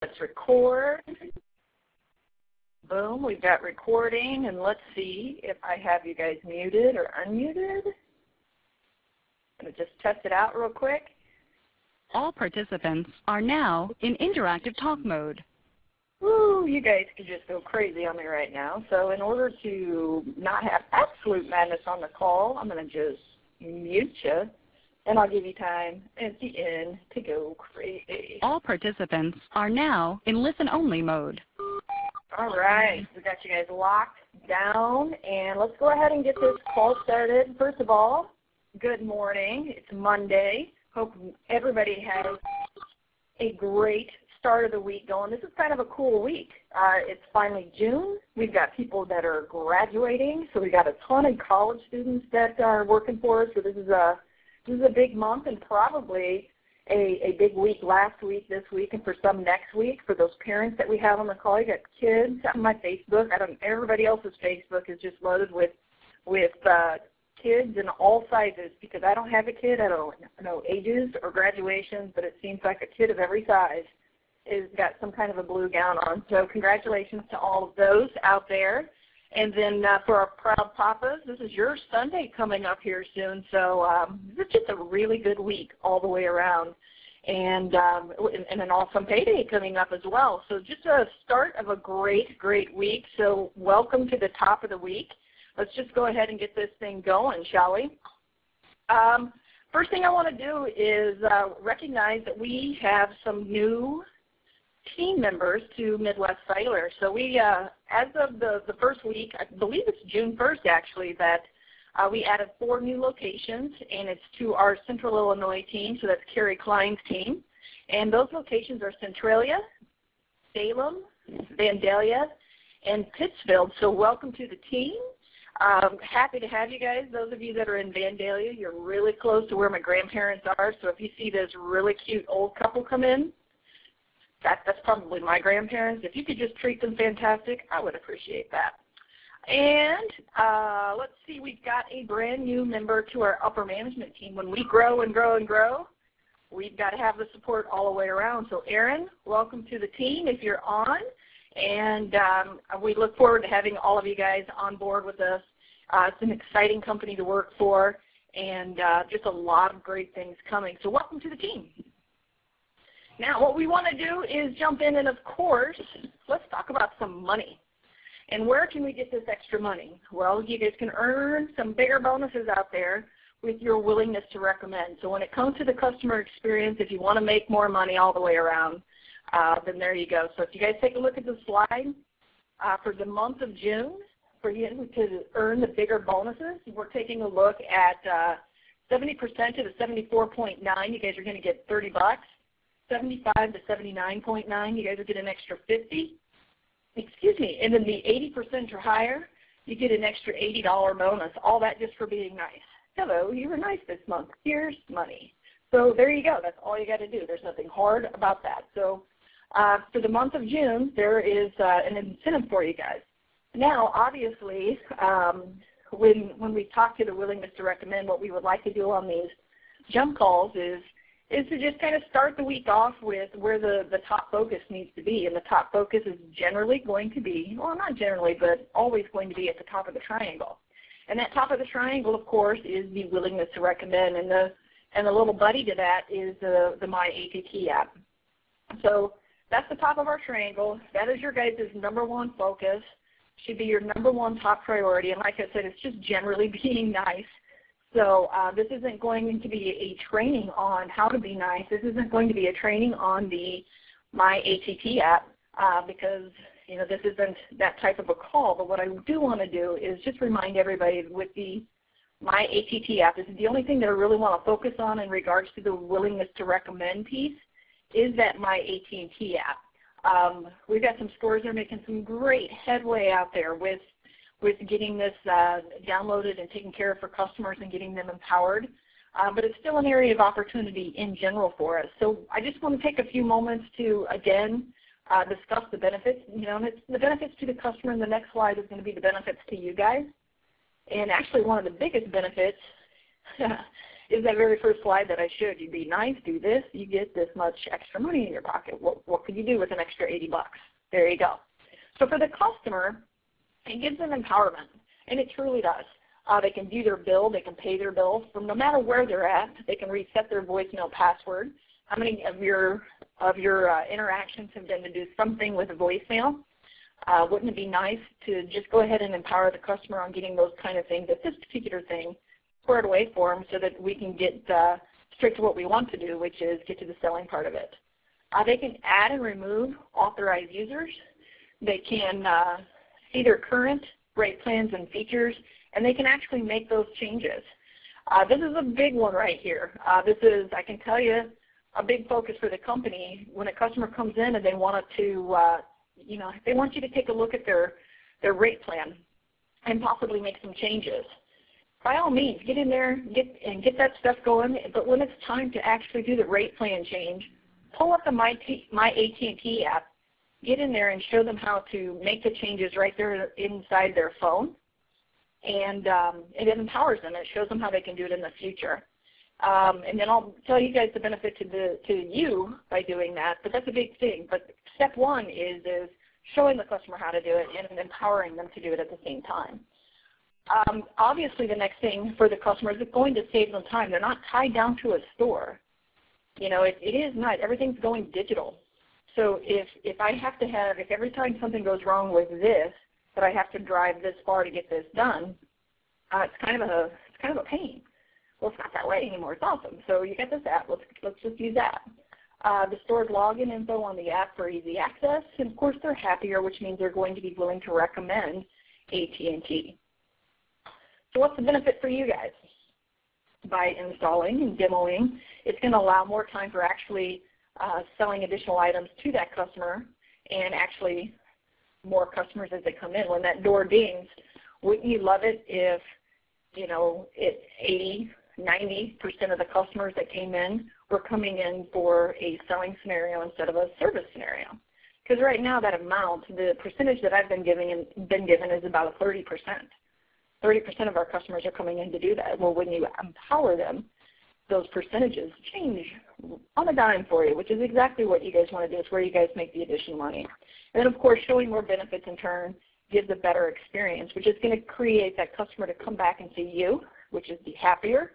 Let's record. Boom, we've got recording, and let's see if I have you guys muted or unmuted. I'm going to just test it out real quick. All participants are now in interactive talk mode. Woo, you guys can just go crazy on me right now. So in order to not have absolute madness on the call, I'm going to just mute you, and I'll give you time at the end to go crazy. All participants are now in listen-only mode. All right, we got you guys locked down, and let's go ahead and get this call started. First of all, good morning. It's Monday. Hope everybody has a great start of the week going. This is kind of a cool week. It's finally June. We've got people that are graduating, so we got a ton of college students that are working for us. So this is a big month, and probably a big week last week, this week, and for some next week. For those parents that we have on the call, you got kids on my Facebook. Everybody else's Facebook is just loaded with kids in all sizes, because I don't have a kid. I don't know ages or graduations, but it seems like a kid of every size has got some kind of a blue gown on. So congratulations to all of those out there. And then for our proud papas, this is your Sunday coming up here soon. So this is just a really good week all the way around, and an awesome payday coming up as well. So just a start of a great, great week. So welcome to the top of the week. Let's just go ahead and get this thing going, shall we? First thing I want to do is recognize that we have some new team members to Midwest Cellular. So we, as of the first week, I believe it's June 1st actually, that we added 4 new locations, and it's to our Central Illinois team, so that's Carrie Klein's team. And those locations are Centralia, Salem, Vandalia, and Pittsfield. So welcome to the team. Happy to have you guys. Those of you that are in Vandalia, you're really close to where my grandparents are, so if you see this really cute old couple come in, that's probably my grandparents. If you could just treat them fantastic, I would appreciate that. And let's see, we've got a brand new member to our upper management team. When we grow and grow and grow, we've got to have the support all the way around. So Erin, welcome to the team if you're on. And we look forward to having all of you guys on board with us. It's an exciting company to work for, and just a lot of great things coming. So welcome to the team. Now, what we want to do is jump in, and of course, let's talk about some money. And where can we get this extra money? Well, you guys can earn some bigger bonuses out there with your willingness to recommend. So when it comes to the customer experience, if you want to make more money all the way around, then there you go. So if you guys take a look at the slide, for the month of June, for you to earn the bigger bonuses, we're taking a look at 70% to the 74.9. You guys are going to get $30. 75 to 79.9, you guys will get an extra 50. Excuse me, and then the 80% or higher, you get an extra $80 bonus. All that just for being nice. Hello, you were nice this month. Here's money. So there you go. That's all you got to do. There's nothing hard about that. So for the month of June, there is an incentive for you guys. Now, obviously, when we talk to the willingness to recommend, what we would like to do on these jump calls is to just kind of start the week off with where the top focus needs to be. And the top focus is generally going to be, well, not generally, but always going to be at the top of the triangle. And that top of the triangle, of course, is the willingness to recommend. And the little buddy to that is the My ATT app. So that's the top of our triangle. That is your guys' number one focus. Should be your number one top priority. And like I said, it's just generally being nice. So this isn't going to be a training on how to be nice. This isn't going to be a training on the My ATT app because, you know, this isn't that type of a call. But what I do want to do is just remind everybody with the My ATT app, this is the only thing that I really want to focus on in regards to the willingness to recommend piece is that My ATT app. We've got some stores that are making some great headway out there with getting this downloaded and taken care of for customers and getting them empowered. But it's still an area of opportunity in general for us. So I just want to take a few moments to, again, discuss the benefits. You know, and it's the benefits to the customer, and the next slide is going to be the benefits to you guys. And actually one of the biggest benefits is that very first slide that I showed you. Be nice, do this, you get this much extra money in your pocket. What could you do with an extra 80 bucks? There you go. So for the customer, it gives them empowerment, and it truly does. They can view their bill, they can pay their bill from no matter where they're at. They can reset their voicemail password. How many of your interactions have been to do something with a voicemail? Wouldn't it be nice to just go ahead and empower the customer on getting those kind of things, that this particular thing, squared away for them so that we can get straight to what we want to do, which is get to the selling part of it. They can add and remove authorized users. They can see their current rate plans and features, and they can actually make those changes. This is a big one right here. This is, I can tell you, a big focus for the company. When a customer comes in and they want to, they want you to take a look at their rate plan and possibly make some changes. By all means, get in there, get that stuff going. But when it's time to actually do the rate plan change, pull up the My AT&T app, get in there and show them how to make the changes right there inside their phone, and it empowers them. It shows them how they can do it in the future. And then I'll tell you guys the benefit to you by doing that, but that's a big thing. But step one is showing the customer how to do it and empowering them to do it at the same time. Obviously, the next thing for the customer is it's going to save them time. They're not tied down to a store. It is not. Everything's going digital. So if I have to have, if every time something goes wrong with this, that I have to drive this far to get this done, it's kind of a pain. Well, it's not that way anymore. It's awesome. So you get this app. Let's just use that. The store's login info on the app for easy access, and of course they're happier, which means they're going to be willing to recommend AT&T. So what's the benefit for you guys? By installing and demoing, it's going to allow more time for actually selling additional items to that customer, and actually more customers as they come in. When that door dings, wouldn't you love it if 80, 90% of the customers that came in were coming in for a selling scenario instead of a service scenario? Because right now that amount, the percentage that I've been given is about 30%. 30% of our customers are coming in to do that. Well, when you empower them, those percentages change on a dime for you, which is exactly what you guys want to do. It's where you guys make the additional money. And then, of course, showing more benefits in turn gives a better experience, which is going to create that customer to come back and see you, which is be happier.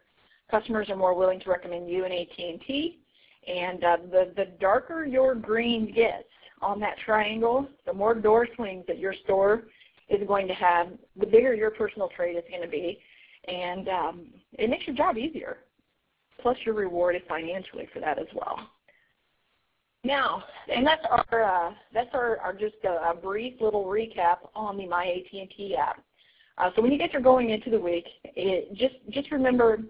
Customers are more willing to recommend you and AT&T. And the darker your green gets on that triangle, the more door swings that your store is going to have, the bigger your personal trade is going to be. And it makes your job easier. Plus you're rewarded financially for that as well. Now, and that's our just a brief little recap on the My AT&T app. So when you guys are going into the week, just remember,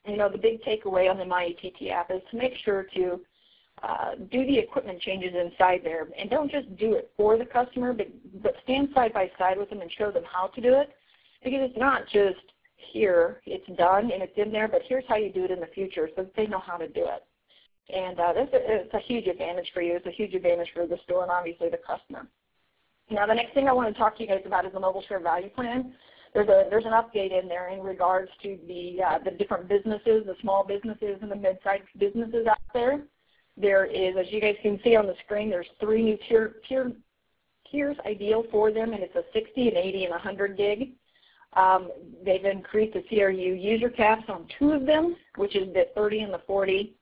the big takeaway on the My AT&T app is to make sure to do the equipment changes inside there, and don't just do it for the customer, but stand side by side with them and show them how to do it, because it's not just here, it's done and it's in there, but here's how you do it in the future so that they know how to do it. And it's a huge advantage for you. It's a huge advantage for the store and obviously the customer. Now the next thing I want to talk to you guys about is the mobile share value plan. There's an update in there in regards to the different businesses, the small businesses and the mid-sized businesses out there. There is, as you guys can see on the screen, there's 3 new tiers ideal for them, and it's a 60, an 80, and 100 gig. They've increased the CRU user caps on 2 of them, which is the 30 and the 40.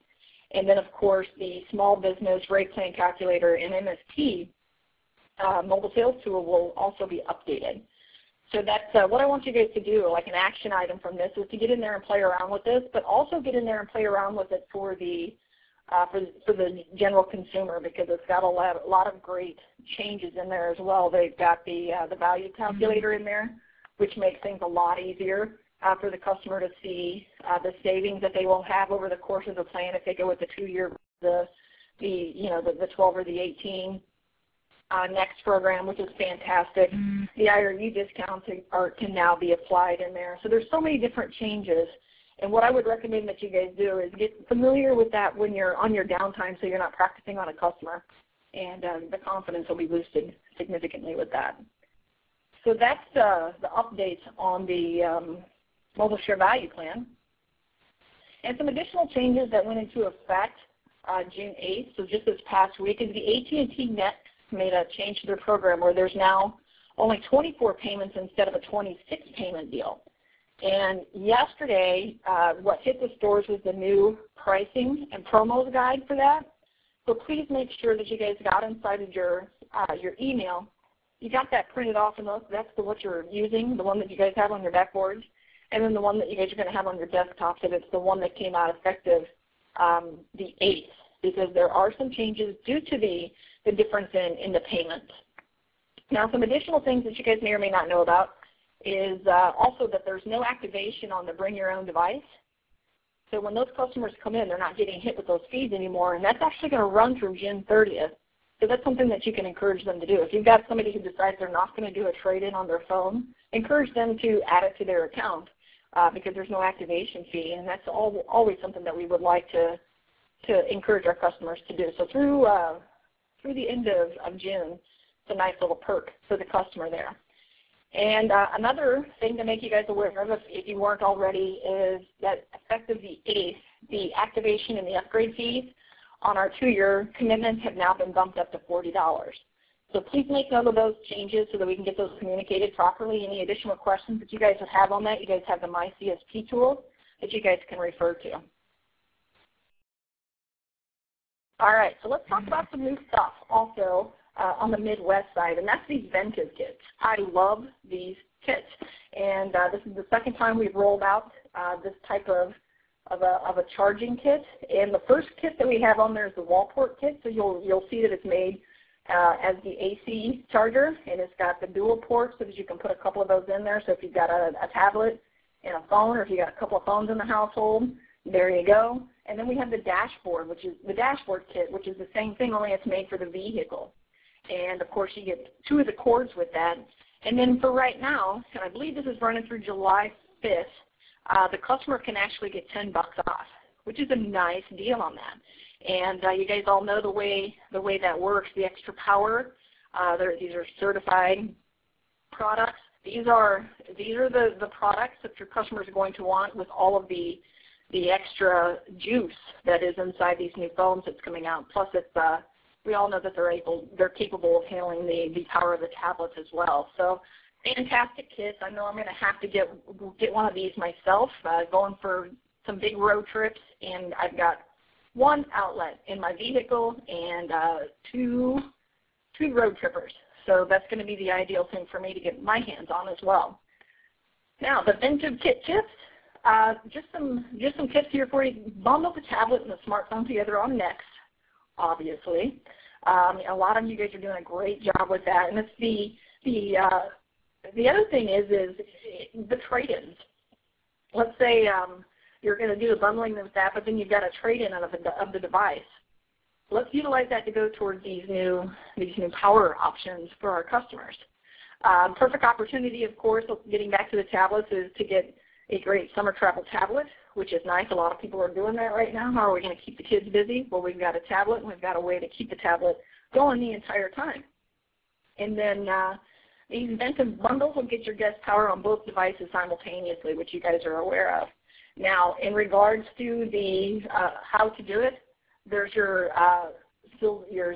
And then, of course, the small business rate plan calculator and MSP mobile sales tool will also be updated. So that's what I want you guys to do, like an action item from this, is to get in there and play around with this, but also get in there and play around with it for the general consumer, because it's got a lot of great changes in there as well. They've got the value calculator in there, which makes things a lot easier for the customer to see the savings that they will have over the course of the plan if they go with the 2-year, the 12 or the 18 next program, which is fantastic. The IRU discounts can now be applied in there. So there's so many different changes. And what I would recommend that you guys do is get familiar with that when you're on your downtime, so you're not practicing on a customer, and the confidence will be boosted significantly with that. So that's the updates on the mobile share value plan. And some additional changes that went into effect June 8th, so just this past week, is the AT&T Next made a change to their program where there's now only 24 payments instead of a 26 payment deal. And yesterday, what hit the stores was the new pricing and promos guide for that. So please make sure that you guys got inside of your email. You got that printed off, and that's what you're using, the one that you guys have on your backboards, and then the one that you guys are going to have on your desktops, and it's the one that came out effective the 8th, because there are some changes due to the difference in the payments. Now, some additional things that you guys may or may not know about is also that there's no activation on the bring your own device. So when those customers come in, they're not getting hit with those fees anymore, and that's actually going to run through June 30th. So that's something that you can encourage them to do. If you've got somebody who decides they're not going to do a trade-in on their phone, encourage them to add it to their account because there's no activation fee, and that's always something that we would like to encourage our customers to do. So through the end of June, it's a nice little perk for the customer there. And another thing to make you guys aware of, if you weren't already, is that effective the 8th, the activation and the upgrade fees on our 2-year commitments have now been bumped up to $40. So please make note of those changes so that we can get those communicated properly. Any additional questions that you guys would have on that, you guys have the My CSP tool that you guys can refer to. All right, so let's talk about some new stuff also on the Midwest side, and that's these Ventive kits. I love these kits, and this is the second time we've rolled out this type of a charging kit. And the first kit that we have on there is the wall port kit, so you'll see that it's made as the AC charger, and it's got the dual ports so that you can put a couple of those in there. So if you've got a tablet and a phone, or if you've got a couple of phones in the household, there you go. And then we have the dashboard, which is the dashboard kit, which is the same thing, only it's made for the vehicle. And, of course, you get 2 of the cords with that. And then for right now, and I believe this is running through July 5th, the customer can actually get $10 off, which is a nice deal on that. And you guys all know the way that works, the extra power. These are certified products. These are the products that your customers are going to want with all of the extra juice that is inside these new phones that's coming out. Plus, we all know that they're capable of handling the power of the tablets as well. So fantastic kits. I know I'm going to have to get one of these myself, going for some big road trips, and I've got 1 outlet in my vehicle and 2 road trippers. So that's going to be the ideal thing for me to get my hands on as well. Now, the Ventive kit tips. Just some tips here for you. Bundle the tablet and the smartphone together on Next, obviously. A lot of you guys are doing a great job with that. And it's the other thing is the trade-ins. Let's say you're going to do the bundling with that, but then you've got a trade-in of the device. Let's utilize that to go towards these new power options for our customers. Perfect opportunity, of course, getting back to the tablets, is to get a great summer travel tablet, which is nice. A lot of people are doing that right now. How are we going to keep the kids busy? Well, we've got a tablet, and we've got a way to keep the tablet going the entire time. And then these Ventive bundles will get your guest power on both devices simultaneously, which you guys are aware of. Now, in regards to the how to do it, there's your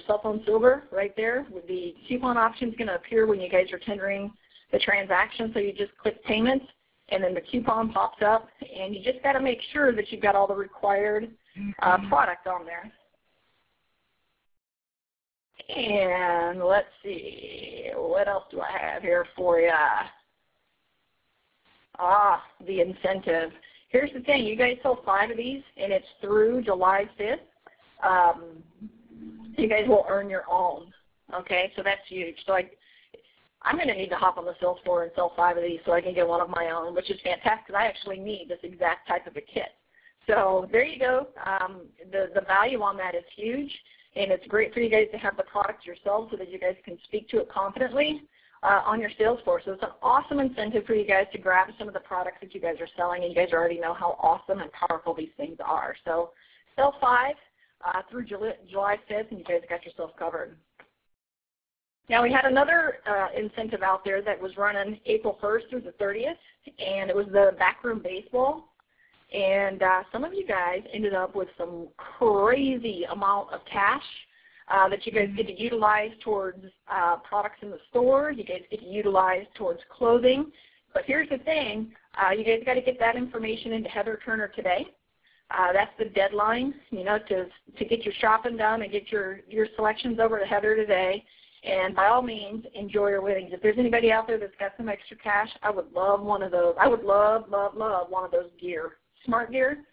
cell phone silver right there. With the coupon option is going to appear when you guys are tendering the transaction, so you just click payments, and then the coupon pops up, and you just got to make sure that you've got all the required product on there. And let's see, what else do I have here for you? The incentive. Here's the thing. You guys sell 5 of these, and it's through July 5th. You guys will earn your own, okay? So that's huge. So I'm going to need to hop on the sales floor and sell 5 of these so I can get one of my own, which is fantastic because I actually need this exact type of a kit. So there you go. The value on that is huge, and it's great for you guys to have the product yourselves so that you guys can speak to it confidently on your sales floor. So it's an awesome incentive for you guys to grab some of the products that you guys are selling, and you guys already know how awesome and powerful these things are. So sell 5 through July 5th, and you guys got yourself covered. Now, we had another incentive out there that was running April 1st through the 30th, and it was the backroom baseball. And some of you guys ended up with some crazy amount of cash that you guys get to utilize towards products in the store. You guys get to utilize towards clothing. But here's the thing. You guys got to get that information into Heather Turner today. That's the deadline, to get your shopping done and get your selections over to Heather today. And by all means, enjoy your winnings. If there's anybody out there that's got some extra cash, I would love one of those. I would love, love, love one of those gear. Smart gear,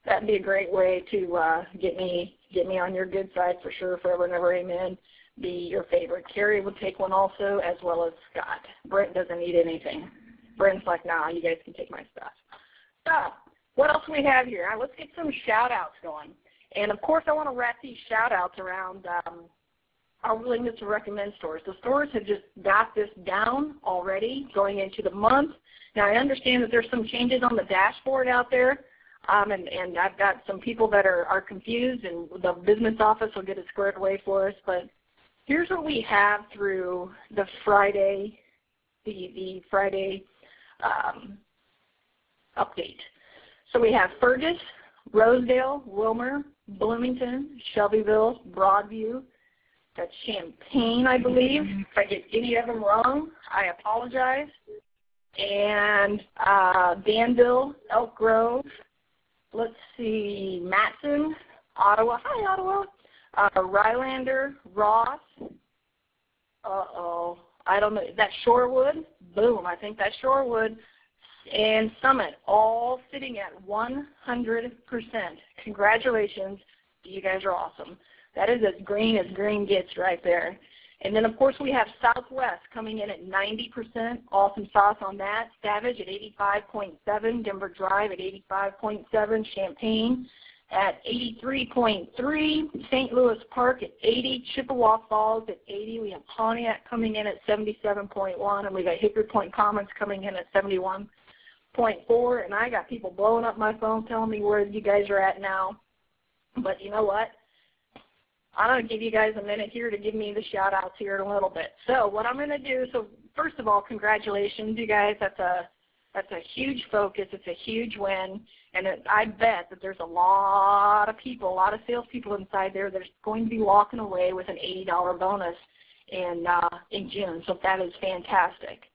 that'd be a great way to get me on your good side for sure, forever and ever, amen. Be your favorite. Carrie would take one also, as well as Scott. Brent doesn't need anything. Brent's like, nah, you guys can take my stuff. So, what else do we have here? Let's get some shout-outs going. And, of course, I want to wrap these shout-outs around our willingness to recommend stores. The stores have just got this down already going into the month. Now, I understand that there's some changes on the dashboard out there, and I've got some people that are confused, and the business office will get it squared away for us. But here's what we have through the Friday, the Friday update. So we have Fergus, Rosedale, Wilmer, Bloomington, Shelbyville, Broadview. That's Champaign, I believe. If I get any of them wrong, I apologize. And Danville, Elk Grove. Let's see, Matson, Ottawa. Hi, Ottawa. Rylander, Ross. I don't know. Is that Shorewood? Boom, I think that's Shorewood. And Summit, all sitting at 100%. Congratulations. You guys are awesome. That is as green gets right there. And then, of course, we have Southwest coming in at 90%. Awesome sauce on that. Savage at 85.7. Denver Drive at 85.7. Champaign at 83.3. St. Louis Park at 80. Chippewa Falls at 80. We have Pontiac coming in at 77.1. And we got Hickory Point Commons coming in at 71.4. And I got people blowing up my phone telling me where you guys are at now. But you know what? I'm going to give you guys a minute here to give me the shout-outs here in a little bit. So what I'm going to do, so first of all, congratulations, you guys. That's a huge focus. It's a huge win. And I bet that there's a lot of people, a lot of salespeople inside there that are going to be walking away with an $80 bonus in June. So that is fantastic.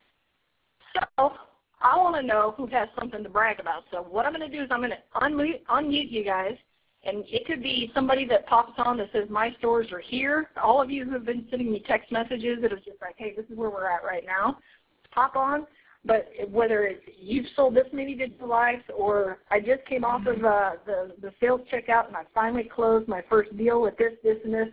So I want to know who has something to brag about. So what I'm going to do is I'm going to unmute you guys. And it could be somebody that pops on that says, my stores are here. All of you who have been sending me text messages that are just like, hey, this is where we're at right now, pop on. But whether it's you've sold this many digital lives or I just came off of the sales checkout and I finally closed my first deal with this, and this,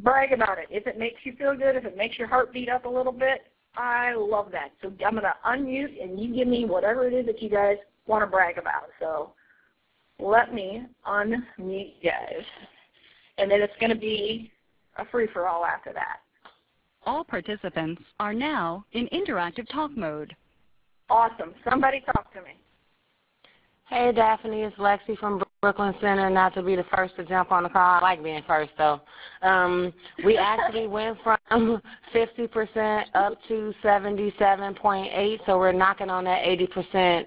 brag about it. If it makes you feel good, if it makes your heart beat up a little bit, I love that. So I'm going to unmute and you give me whatever it is that you guys want to brag about. So let me unmute you guys, and then it's going to be a free-for-all after that. All participants are now in interactive talk mode. Awesome. Somebody talk to me. Hey, Daphne, it's Lexi from Brooklyn Center. Not to be the first to jump on the call. I like being first, though. We actually went from 50% up to 77.8, so we're knocking on that 80%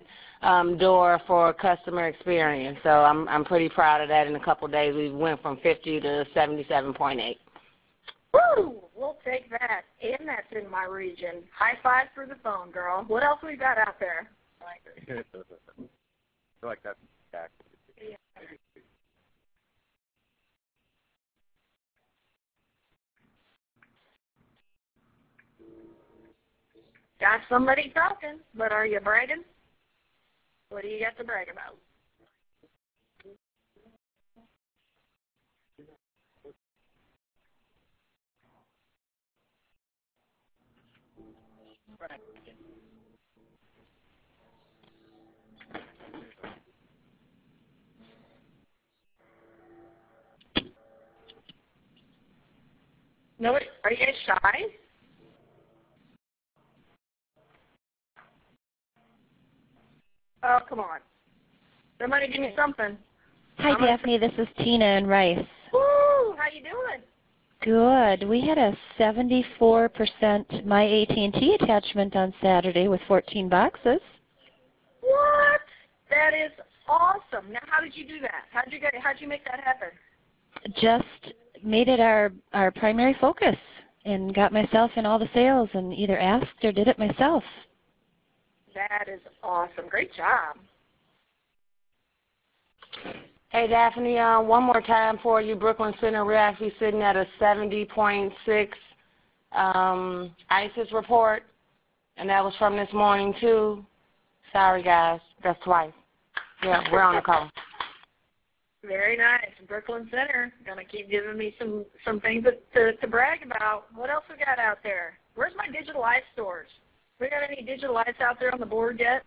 door for customer experience. So I'm pretty proud of that. In a couple of days, we went from 50 to 77.8. Woo! We'll take that. And that's in my region. High five for the phone, girl. What else we got out there? I feel like that's yeah. Got somebody talking, but are you bragging? What do you got to brag about? No, are you guys shy? Oh, come on. Somebody give me something. Hi, Daphne. This is Tina in Rice. Woo! How you doing? Good. We had a 74% My AT&T attachment on Saturday with 14 boxes. What? That is awesome. Now, how did you do that? How'd you make that happen? Just made it our primary focus and got myself in all the sales and either asked or did it myself. That is awesome. Great job. Hey, Daphne, one more time for you. Brooklyn Center, we're actually sitting at a 70.6 ISIS report, and that was from this morning, too. Sorry, guys. That's twice. Yeah, we're on the call. Very nice. Brooklyn Center, gonna keep giving me some things to brag about. What else we got out there? Where's my digital life stores? We got any digital lights out there on the board yet?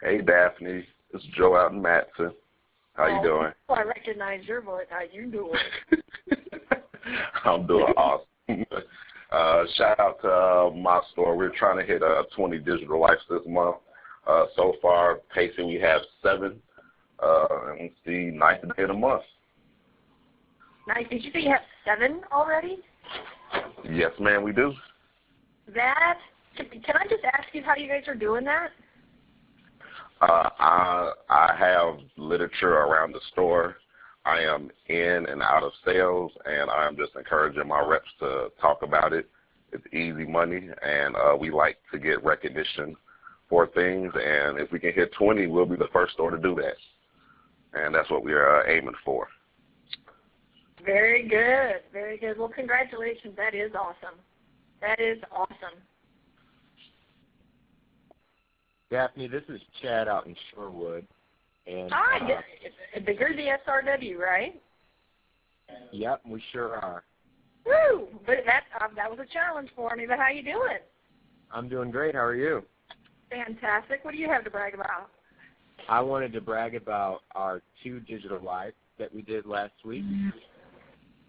Hey, Daphne. It's Joe out in Matson. How you doing? Oh, I recognize your voice. How you doing? I'm doing awesome. Shout out to my store. We're trying to hit 20 digital lights this month. So far, pacing, we have 7. And it's the 9th day of the month. Nice. Did you say you have 7 already? Yes, ma'am, we do. Can I just ask you how you guys are doing that? I have literature around the store. I am in and out of sales, and I'm just encouraging my reps to talk about it. It's easy money, and we like to get recognition for things, and if we can hit 20, we'll be the first store to do that. And that's what we are aiming for. Very good. Very good. Well, congratulations. That is awesome. That is awesome. Daphne, this is Chad out in Shorewood. And, Hi, the Jersey SRW, right? Yep, we sure are. Woo! But that was a challenge for me, but how you doing? I'm doing great. How are you? Fantastic. What do you have to brag about? I wanted to brag about our 2 digital lives that we did last week.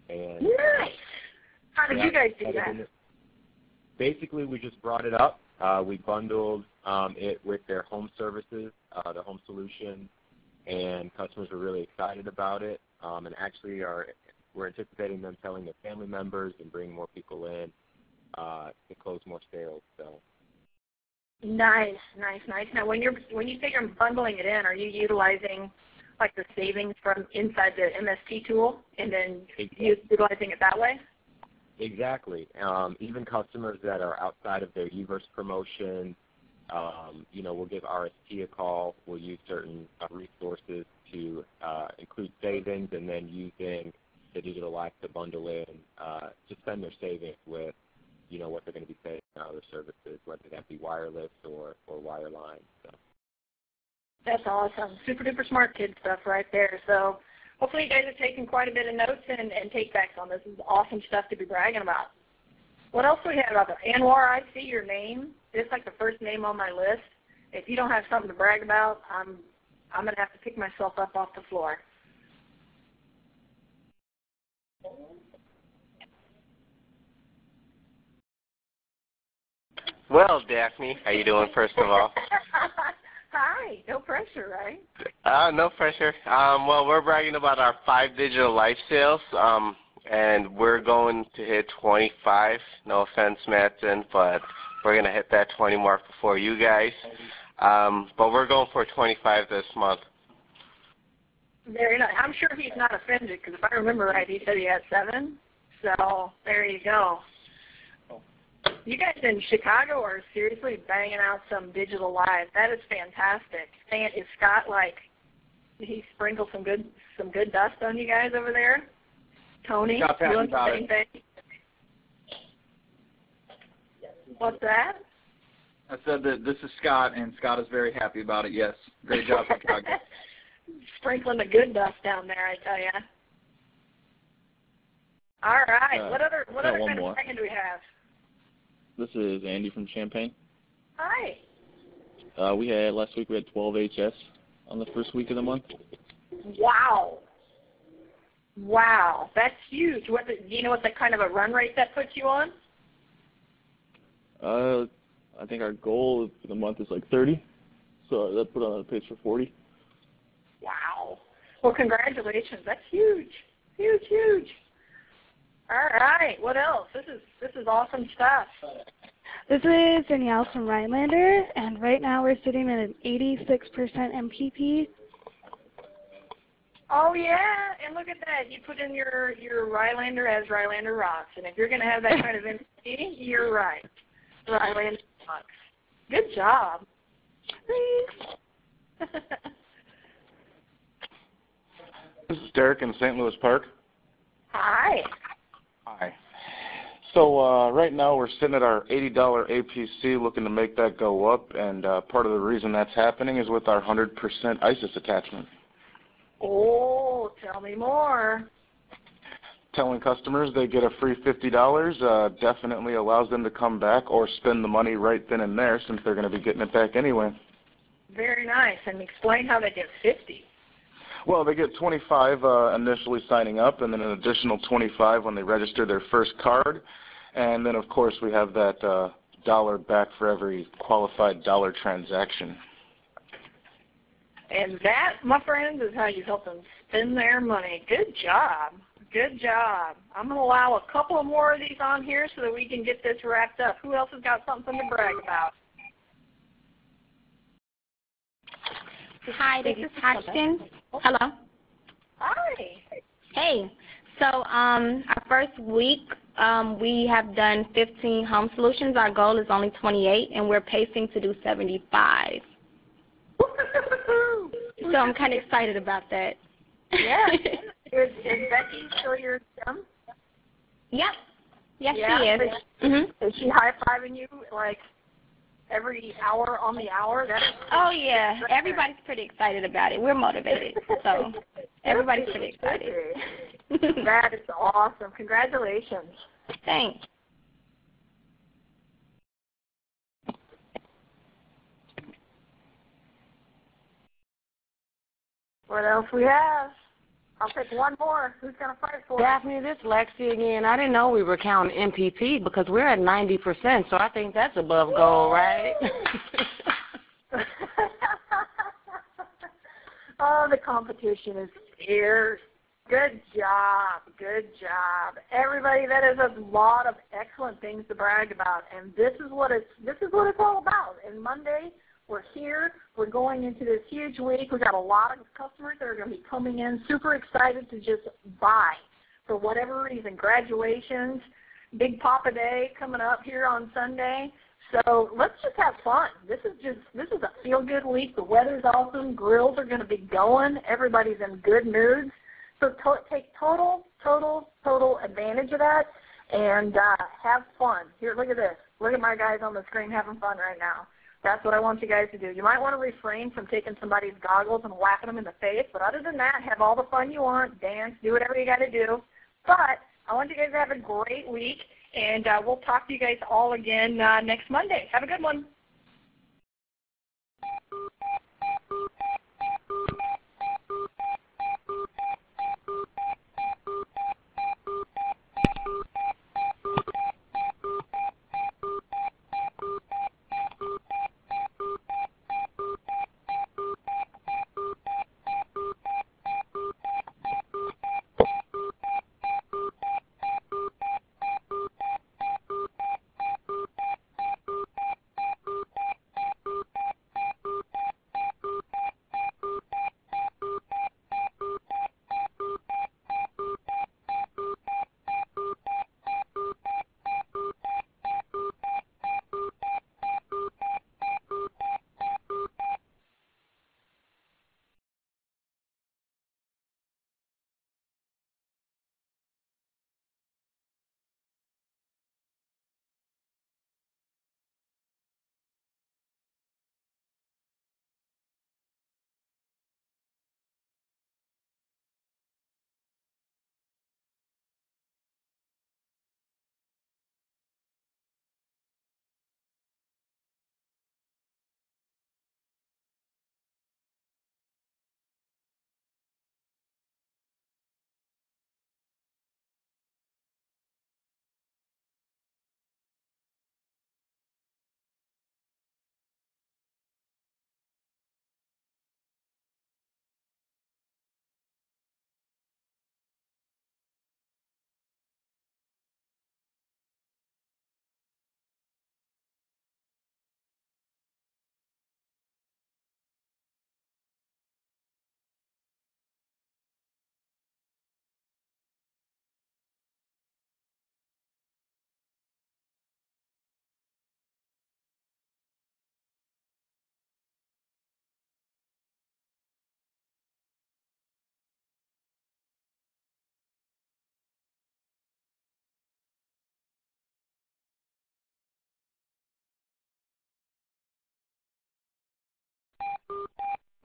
And nice! How did you guys do that? Basically, we just brought it up. We bundled it with their home services, the home solution, and customers were really excited about it. And actually, we're anticipating them telling their family members and bringing more people in to close more sales. So. Nice. Now, when you say you're bundling it in, are you utilizing like the savings from inside the MST tool and then utilizing it that way? Exactly. Even customers that are outside of their e-verse promotion, we'll give RST a call. We'll use certain resources to include savings, and then using the digital life to bundle in to spend their savings with, what they're going to be paying on other services, whether that be wireless or wireline. So. That's awesome. Super duper smart kid stuff right there. So hopefully you guys are taking quite a bit of notes and take backs on this. This is awesome stuff to be bragging about. What else do we have out there? Anwar, I see your name. It's like the first name on my list. If you don't have something to brag about, I'm going to have to pick myself up off the floor. Well, Daphne, how you doing, first of all? Hi. No pressure, right? No pressure. Well, we're bragging about our 5 digital life sales, and we're going to hit 25. No offense, Madsen, but we're going to hit that 20 mark before you guys. But we're going for 25 this month. Very nice. I'm sure he's not offended because if I remember right, he said he had 7. So there you go. You guys in Chicago are seriously banging out some digital live. That is fantastic. Is Scott did he sprinkle some good dust on you guys over there? Tony, doing the same thing? What's that? I said that this is Scott, and Scott is very happy about it, yes. Great job, Chicago. Sprinkling the good dust down there, I tell you. All right. What other kind of bragging do we have? This is Andy from Champaign. Hi. Last week we had 12 HS on the first week of the month. Wow, that's huge. Do you know what the kind of a run rate that puts you on? I think our goal for the month is like 30, so that put on a pace for 40. Wow. Well, congratulations. That's huge. Huge. All right. What else? This is awesome stuff. This is Danielle from Rhinelander, and right now we're sitting at an 86% MPP. Oh yeah, and look at that. You put in your Rhinelander as Rhinelander Rocks, and if you're going to have that kind of MPP, you're right. Rhinelander Rocks. Good job. Thanks. This is Derek in St. Louis Park. Hi. Hi. So right now we're sitting at our $80 APC, looking to make that go up, and part of the reason that's happening is with our 100% ISIS attachment. Oh, tell me more. Telling customers they get a free $50 definitely allows them to come back or spend the money right then and there, since they're going to be getting it back anyway. Very nice. And explain how they get 50. Well, they get 25 initially signing up, and then an additional 25 when they register their first card. And then, of course, we have that dollar back for every qualified dollar transaction. And that, my friends, is how you help them spend their money. Good job. Good job. I'm going to allow a couple more of these on here so that we can get this wrapped up. Who else has got something to brag about? Hi, this is Ashton. Hello. Hi. Hey. So our first week, we have done 15 home solutions. Our goal is only 28, and we're pacing to do 75. So I'm kind of excited about that. Yeah. Is Becky still your gym? Yep. Yes, yeah, she is. Is she high-fiving you, like, every hour on the hour? Oh, yeah. Everybody's pretty excited about it. We're motivated. So everybody's pretty excited. That is awesome. Congratulations. Thanks. What else we have? I'll take one more. Who's going to fight for it? Daphne, this is Lexi again. I didn't know we were counting MPP because we're at 90%, so I think that's above goal, right? Oh, the competition is fierce. Good job. Good job. Everybody, that is a lot of excellent things to brag about, and this is what it's all about. And Monday, we're here. We're going into this huge week. We've got a lot of customers that are going to be coming in super excited to just buy for whatever reason. Graduations, Big Papa Day coming up here on Sunday. So let's just have fun. This is a feel-good week. The weather's awesome. Grills are going to be going. Everybody's in good moods. So take total advantage of that and have fun. Here, look at this. Look at my guys on the screen having fun right now. That's what I want you guys to do. You might want to refrain from taking somebody's goggles and whacking them in the face, but other than that, have all the fun you want, dance, do whatever you got to do. But I want you guys to have a great week, and we'll talk to you guys all again next Monday. Have a good one.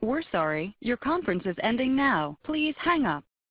We're sorry. Your conference is ending now. Please hang up.